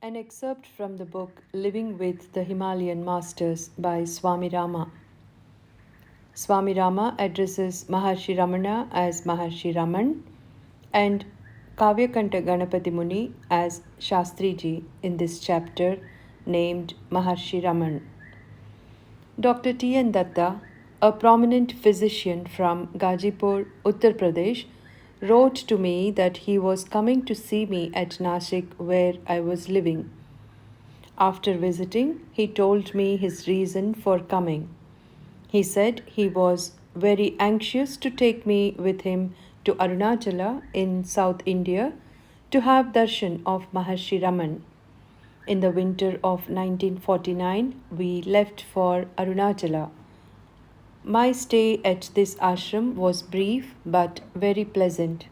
An excerpt from the book Living with the Himalayan Masters by Swamy Rama. Swamy Rama addresses Maharshi Ramana as Maharshi Raman and Kavyakanta Ganapati Muni as Shastriji in this chapter named Maharshi Raman. Dr. T.N. Datta, a prominent physician from Gazipur, Uttar Pradesh, wrote to me that he was coming to see me at Nashik where I was living. After visiting, he told me his reason for coming. He said he was very anxious to take me with him to Arunachala in South India to have darshan of Maharshi Raman. In the winter of 1949, we left for Arunachala. My stay at this ashram was brief but very pleasant.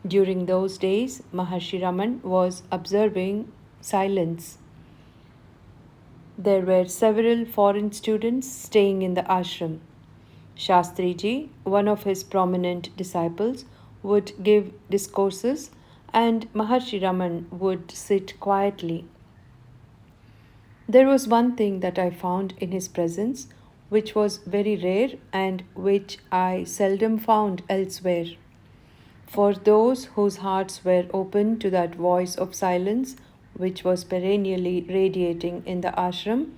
During those days, Maharshi Raman was observing silence. There were several foreign students staying in the ashram. Shastriji, one of his prominent disciples, would give discourses and Maharshi Raman would sit quietly. There was one thing that I found in his presence which was very rare and which I seldom found elsewhere. For those whose hearts were open to that voice of silence which was perennially radiating in the ashram,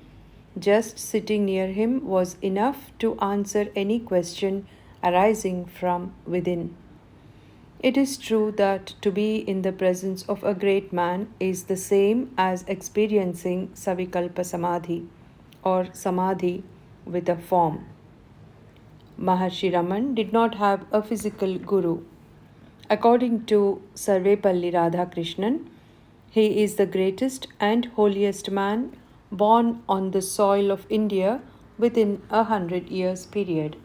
just sitting near him was enough to answer any question arising from within. It is true that to be in the presence of a great man is the same as experiencing Savikalpa Samadhi or Samadhi with a form. Maharshi Raman did not have a physical guru. According to Sarvepalli Radhakrishnan, he is the greatest and holiest man born on the soil of India within 100 years period.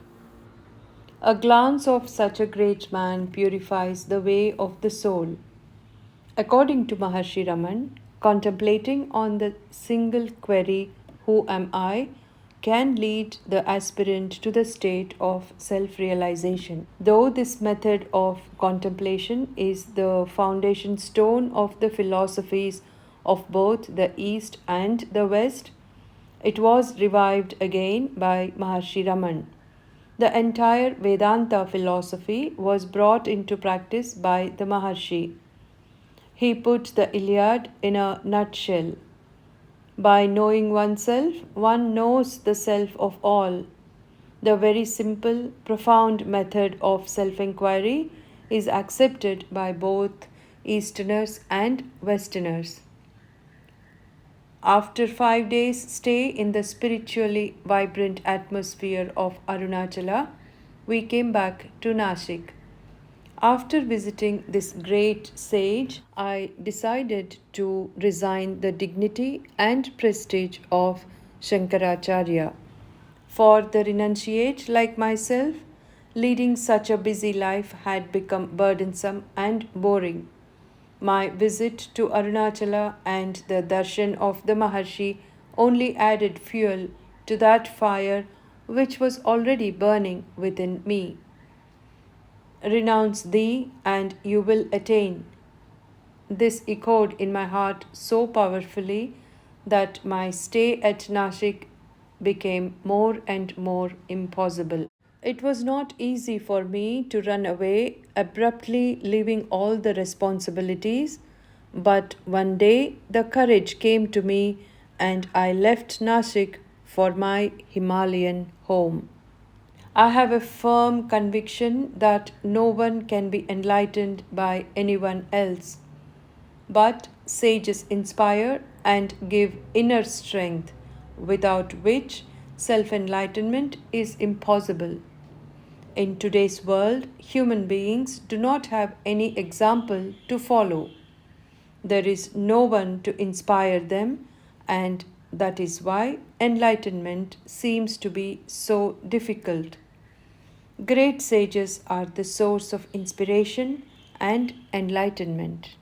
A glance of such a great man purifies the way of the soul. According to Maharshi Raman, contemplating on the single query, "Who am I?" can lead the aspirant to the state of self-realization. Though this method of contemplation is the foundation stone of the philosophies of both the East and the West, it was revived again by Maharshi Raman. The entire Vedanta philosophy was brought into practice by the Maharshi. He put the Iliad in a nutshell. By knowing oneself, one knows the self of all. The very simple, profound method of self-inquiry is accepted by both Easterners and Westerners. After 5 days' stay in the spiritually vibrant atmosphere of Arunachala, we came back to Nashik. After visiting this great sage, I decided to resign the dignity and prestige of Shankaracharya. For the renunciate like myself, leading such a busy life had become burdensome and boring. My visit to Arunachala and the darshan of the Maharshi only added fuel to that fire which was already burning within me. Renounce thee and you will attain. This echoed in my heart so powerfully that my stay at Nashik became more and more impossible. It was not easy for me to run away, abruptly leaving all the responsibilities, but one day the courage came to me and I left Nashik for my Himalayan home. I have a firm conviction that no one can be enlightened by anyone else, but sages inspire and give inner strength, without which self-enlightenment is impossible. In today's world, human beings do not have any example to follow. There is no one to inspire them, and that is why enlightenment seems to be so difficult. Great sages are the source of inspiration and enlightenment.